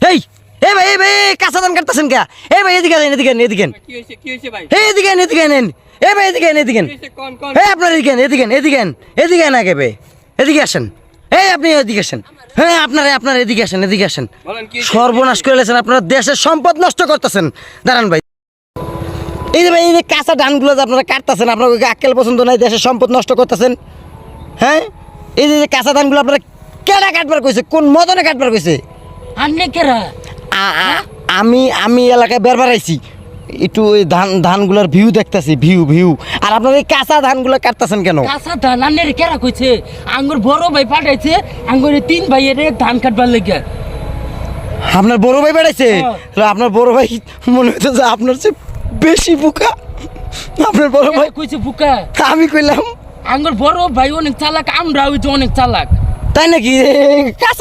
এই এই ভাই কাঁচা ধান কাটতেছেন কে? এই ভাই এদিকে আনেন, এদিকে আনেন, এদিকে আনেন। কি হইছে ভাই? এই এদিকে আনেন, এদিকে আনেন। এই ভাই এদিকে আনেন, এদিকে আনেন। কি হইছে কোন এই আপনার এদিকে আনেন, এদিকে আনেন, এদিকে আনেন, এদিকে আনেন আগে ভাই। এদিকে আসেন। এই আপনি এদিকে আসেন। হ্যাঁ আপনার এদিকে আসেন, এদিকে আসেন। বলেন কি হইছে? সর্বনাশ করে লেছেন, আপনারা দেশের সম্পদ নষ্ট করতেছেন। দাঁড়ান ভাই। এই যে ভাই এই যে কাঁচা ধানগুলো যে আপনারা কাটতেছেন, আপনার আক্কেল পছন্দ নাই, দেশের সম্পদ নষ্ট করতেছেন। হ্যাঁ এই যে কাঁচা ধানগুলো আপনারা কেডা কাটবার কইছে? কোন মদনে কাটবার কইছে? আন্নে কেরা আমি এলাকায় বেরবার আইছি, একটু ওই ধানগুলোর ভিউ দেখতেছি, ভিউ। আর আপনারা এই কাঁচা ধানগুলো কাটতেছেন কেন? কাঁচা ধান আন্নের কেরা কইছে? আঙ্গুর বড় ভাই পাঠাইছে আঙ্গুর 3 ভাইয়ের ধান কাটবার লেগে। আপনার বড় ভাই বেড়াইছে? হ্যাঁ। তাহলে আপনার বড় ভাই মনে হচ্ছে যে আপনার চেয়ে বেশি বোকা। আপনার বড় ভাই কইছে বুকা? আমি কইলাম আঙ্গুর বড় ভাই অনেক চালাক, আমরা হইছে অনেক চালাক। তাই নাকি? কাঁচা